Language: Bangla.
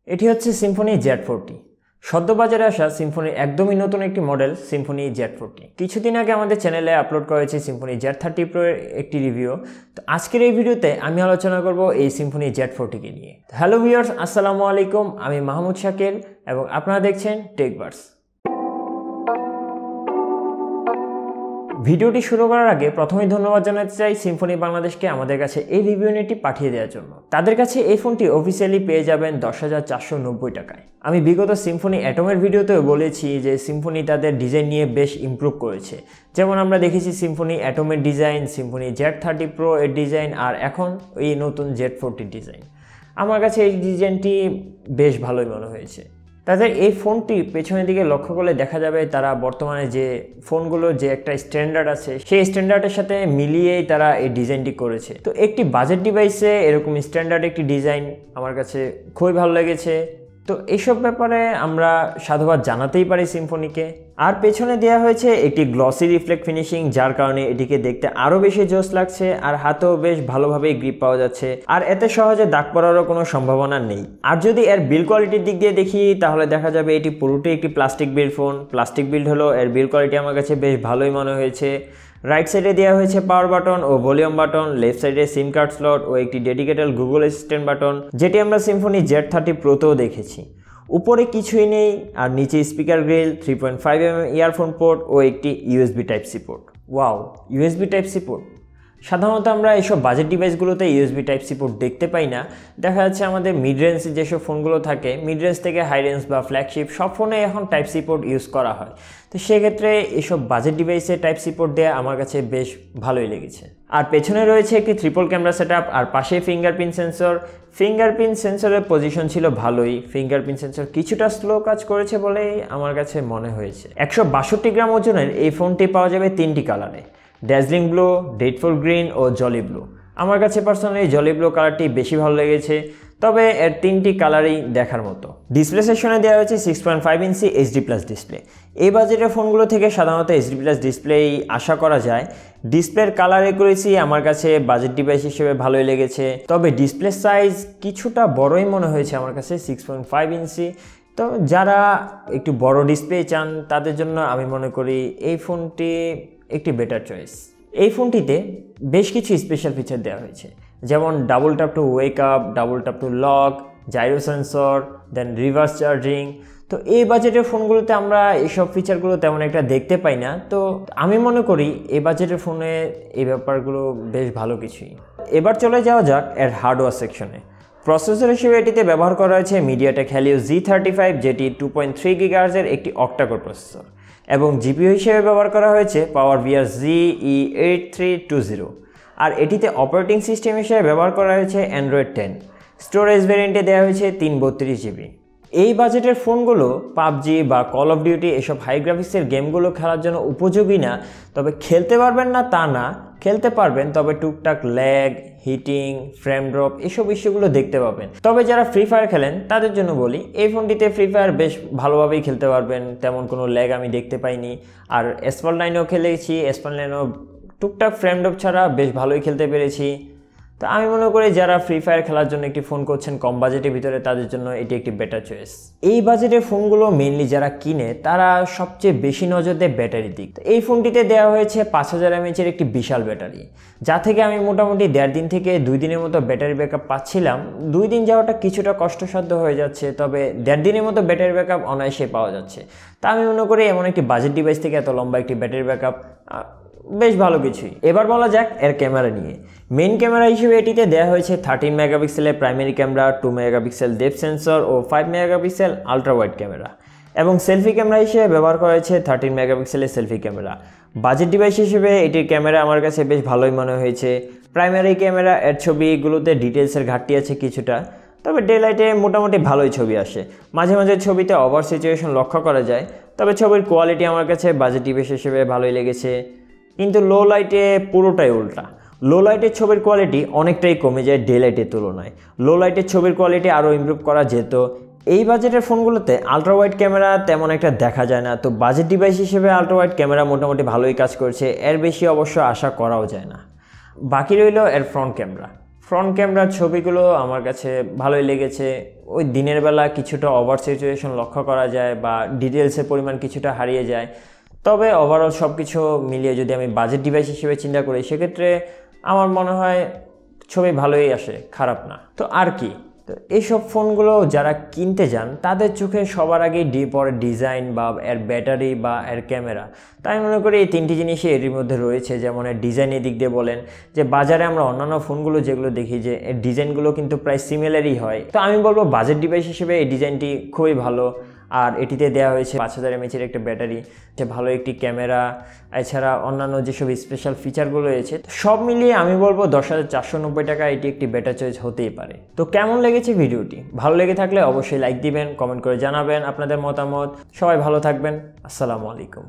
এটি হচ্ছে সিম্ফনি Z40 সদ্য বাজারে আসা সিম্ফনির একদমই নতুন একটি মডেল সিম্ফনি Z40 কিছুদিন আগে আমাদের চ্যানেলে আপলোড করেছি সিম্ফনি Z30 Pro এর একটি রিভিউ। তো আজকের এই ভিডিওতে আমি আলোচনা করব এই সিম্ফনি Z40 কে নিয়ে। হ্যালো ভিউয়ার্স, আসসালামু আলাইকুম, আমি মাহমুদ শাকিল এবং আপনারা দেখছেন টেকভার্স। ভিডিওটি শুরু করার আগে প্রথমেই ধন্যবাদ জানাতে চাই সিম্ফনি বাংলাদেশকে আমাদের কাছে এই রিভিউ ইউনিটটি পাঠিয়ে দেওয়ার জন্য। তাদের কাছে এই ফোনটি অফিসিয়ালি পেয়ে যাবেন 10,490 টাকায়। আমি বিগত সিম্ফনি অ্যাটমের ভিডিওতেও বলেছি যে সিম্ফনি তাদের ডিজাইন নিয়ে বেশ ইমপ্রুভ করেছে। যেমন আমরা দেখেছি সিম্ফনি অ্যাটমের ডিজাইন, সিম্ফনি Z30 Pro এর ডিজাইন, আর এখন এই নতুন Z40 ডিজাইন। আমার কাছে এই ডিজাইনটি বেশ ভালোই মনে হয়েছে। তাদের এই ফোনটি পেছনের দিকে লক্ষ্য করলে দেখা যাবে তারা বর্তমানে যে ফোনগুলোর যে একটা স্ট্যান্ডার্ড আছে সেই স্ট্যান্ডার্ডের সাথে মিলিয়েই তারা এই ডিজাইনটি করেছে। তো একটি বাজেট ডিভাইসে এরকম স্ট্যান্ডার্ড একটি ডিজাইন আমার কাছে খুবই ভালো লেগেছে। তো এইসব ব্যাপারে আমরা সাধুবাদ জানাতেই পারি সিম্ফনিকে। আর পেছনে দেওয়া হয়েছে একটি গ্লসি রিফ্লেক্ট ফিনিশিং, যার কারণে এটিকে দেখতে আরও বেশি জোস লাগছে, আর হাতেও বেশ ভালোভাবেই গ্রিপ পাওয়া যাচ্ছে, আর এতে সহজে দাগ পড়ারও কোনো সম্ভাবনা নেই। আর যদি এর বিল্ড কোয়ালিটির দিক দিয়ে দেখি তাহলে দেখা যাবে এটি পুরোটাই একটি plastic build phone. Plastic build হলো, এর বিল্ড কোয়ালিটি আমার কাছে বেশ ভালোই মনে হয়েছে। রাইট সাইডে দেওয়া হয়েছে power button oh volume button, left সাইডে সিম কার্ড স্লট ও একটি ডেডিকেটেড গুগল অ্যাসিস্ট্যান্ট বাটন, যেটি আমরা সিম্ফনি Z30 Pro-তেও দেখেছি। উপরে কিছুই নেই, আর নিচে speaker grille, 3.5mm earphone port ও একটি USB Type-C port. Wow, USB Type-C port! সাধারণত আমরা এইসব বাজেট ডিভাইসগুলোতে USB Type-C পোর্ট দেখতে পাই না। দেখা যাচ্ছে আমাদের মিড রেঞ্জ যেসব ফোনগুলো থাকে, মিড রেঞ্জ থেকে হাই রেঞ্জ বা ফ্ল্যাগশিপ সব ফোনে এখন Type-C পোর্ট ইউজ করা হয়। তো সেক্ষেত্রে এইসব বাজেট ডিভাইসে Type-C পোর্ট দেওয়া আমার কাছে বেশ ভালোই লেগেছে। আর পেছনে রয়েছে একটি ট্রিপল ক্যামেরা সেটআপ, আর পাশে ফিঙ্গারপ্রিন্ট সেন্সর। ফিঙ্গারপ্রিন্ট সেন্সরের পজিশন ছিল ভালোই। ফিঙ্গারপ্রিন্ট সেন্সর কিছুটা স্লো কাজ করেছে বলেই আমার কাছে মনে হয়েছে। 162 গ্রাম ওজনের এই ফোনটি পাওয়া যাবে 3টি কালারে: ড্যাজলিং ব্লু, ডেটফুল গ্রিন ও জলি ব্লু। আমার কাছে পার্সোনালি জলি ব্লু কালারটি বেশি ভালো লেগেছে, তবে এর 3টি কালারই দেখার মতো। ডিসপ্লে সেকশনে দেওয়া হয়েছে 6.5 ইঞ্চি HD+ ডিসপ্লে। এই বাজেটের ফোনগুলো থেকে সাধারণত HD+ ডিসপ্লেই আশা করা যায়। ডিসপ্লের কালার অ্যাকুরেসি আমার কাছে বাজেট ডিভাইস হিসেবে ভালোই লেগেছে, তবে ডিসপ্লে সাইজ কিছুটা বড়ই মনে হয়েছে আমার কাছে, 6.5 ইঞ্চি। তো যারা একটু বড় ডিসপ্লে চান তাদের জন্য আমি মনে করি এই ফোনটি একটি বেটার চয়েস। এই ফোনটিতে বেশ কিছু স্পেশাল ফিচার দেওয়া হয়েছে, যেমন double tap to wake up, double tap to lock, gyro sensor, then reverse charging. তো এই বাজেটের ফোনগুলোতে আমরা এইসব ফিচারগুলো তেমন একটা দেখতে পাই না। তো আমি মনে করি এই বাজেটের ফোনে এই ব্যাপারগুলো বেশ ভালো কিছুই। এবার চলে যাওয়া যাক এর হার্ডওয়্যার সেকশনে। প্রসেসর হিসেবে এটিতে ব্যবহার করা হয়েছে মিডিয়াটেক হেলিও Z35, যেটি 2.3 GHz এর একটি অক্টাকোর প্রসেসর, এবং জিপিইউ হিসেবে ব্যবহার করা হয়েছে PowerVR ZE8320। আর এটিতে অপারেটিং সিস্টেম হিসেবে ব্যবহার করা হয়েছে Android 10। স্টোরেজ ভ্যারিয়েন্টে দেওয়া হয়েছে 332 GB। এই বাজেটের ফোনগুলো পাবজি বা কল অফ ডিউটি এসব হাই গ্রাফিক্সের গেমগুলো খেলার জন্য উপযোগী না। তবে খেলতে পারবেন না তা না, খেলতে পারবেন, তবে টুকটাক ল্যাগ, হিটিং, ফ্রেম ড্রপ এসব ইস্যুগুলো দেখতে পাবেন। তবে যারা ফ্রি ফায়ার খেলেন তাদের জন্য বলি, এই ফোনটিতে ফ্রি ফায়ার বেশ ভালোভাবেই খেলতে পারবেন, তেমন কোনো ল্যাগ আমি দেখতে পাইনি। আর Asphalt 9-ও খেলেছি, Asphalt 9-ও টুকটাক ফ্রেম ড্রপ ছাড়া বেশ ভালোই খেলতে পেরেছি। তো আমি মনে করি যারা ফ্রি ফায়ার খেলার জন্য একটি ফোন করছেন কম বাজেটের ভিতরে, তাদের জন্য এটি একটি বেটার চয়েস। এই বাজেটের ফোনগুলো মেইনলি যারা কিনে তারা সবচেয়ে বেশি নজর দেয় ব্যাটারির দিক। এই ফোনটিতে দেওয়া হয়েছে 5000 mAh এর একটি বিশাল ব্যাটারি, যা থেকে আমি মোটামুটি 1.5 দিন থেকে 2 দিনের মতো ব্যাটারি ব্যাকআপ পাচ্ছিলাম। 2 দিন যাওয়াটা কিছুটা কষ্টসাধ্য হয়ে যাচ্ছে, তবে 1.5 দিনের মতো ব্যাটারি ব্যাকআপ অনায়াসে পাওয়া যাচ্ছে। তা আমি মনে করি এমন একটি বাজেট ডিভাইস থেকে এত লম্বা একটি ব্যাটারি ব্যাকআপ বেশ ভালো কিছুই। এবার বলা যাক এর ক্যামেরা নিয়ে। মেইন ক্যামেরা হিসেবে এটিতে দেওয়া হয়েছে 13 মেগাপিক্সেলের primary camera, 2 megapixel depth sensor ও 5 মেগাপিক্সেল আলট্রা ওয়াইড ক্যামেরা, এবং সেলফি ক্যামেরা হিসেবে ব্যবহার করা হয়েছে 13 মেগাপিক্সেলের সেলফি ক্যামেরা। বাজেট ডিভাইস হিসেবে এটির ক্যামেরা আমার কাছে বেশ ভালোই মনে হয়েছে। প্রাইমারি ক্যামেরা এর ছবিগুলোতে ডিটেলসের ঘাটতি আছে কিছুটা, তবে ডে লাইটে মোটামুটি ভালোই ছবি আসে। মাঝে মাঝে ছবিতে ওভার সিচুয়েশন লক্ষ্য করা যায়, তবে ছবির কোয়ালিটি আমার কাছে বাজেট ডিভাইস হিসেবে ভালোই লেগেছে। কিন্তু লো লাইটে পুরোটাই উল্টা। লো লাইটের ছবির কোয়ালিটি অনেকটাই কমে যায় ডে লাইটের তুলনায়। লো লাইটের ছবির কোয়ালিটি আরও ইমপ্রুভ করা যেত। এই বাজেটের ফোনগুলোতে আলট্রা ওয়াইড ক্যামেরা তেমন একটা দেখা যায় না। তো বাজেট ডিভাইস হিসেবে আলট্রা ওয়াইড ক্যামেরা মোটামুটি ভালোই কাজ করছে, এর বেশি অবশ্য আশা করাও যায় না। বাকি রইল এর ফ্রন্ট ক্যামেরা। ফ্রন্ট ক্যামেরার ছবিগুলো আমার কাছে ভালোই লেগেছে। ওই দিনের বেলা কিছুটা ওভার স্যাচুরেশন লক্ষ্য করা যায় বা ডিটেলসের পরিমাণ কিছুটা হারিয়ে যায়। তবে ওভারঅল সব কিছু মিলিয়ে যদি আমি বাজেট ডিভাইস হিসেবে চিন্তা করি সেক্ষেত্রে আমার মনে হয় ছবি ভালোই আসে, খারাপ না। তো আর কি, তো এইসব ফোনগুলো যারা কিনতে যান তাদের চোখে সবার আগেই পরে ডিজাইন বা এর ব্যাটারি বা এর ক্যামেরা। তাই মনে করি এই তিনটি জিনিসই এর মধ্যে রয়েছে। যেমন এর ডিজাইনের দিক দিয়ে বলেন, যে বাজারে আমরা অন্যান্য ফোনগুলো যেগুলো দেখি যে এর ডিজাইনগুলো কিন্তু প্রায় সিমিলারই হয়। তো আমি বলবো বাজেট ডিভাইস হিসেবে এই ডিজাইনটি খুবই ভালো। আর এটিতে দেওয়া হয়েছে 5000 mAh একটা ব্যাটারি, ভালো একটি ক্যামেরা, এছাড়া অন্যান্য যেসব স্পেশাল ফিচারগুলো রয়েছে, সব মিলিয়ে আমি বলবো 10,490 টাকা এটি একটি বেটার চয়েস হতেই পারে। তো কেমন লেগেছে ভিডিওটি? ভালো লেগে থাকলে অবশ্যই লাইক দিবেন, কমেন্ট করে জানাবেন আপনাদের মতামত। সবাই ভালো থাকবেন। আসসালামু আলাইকুম।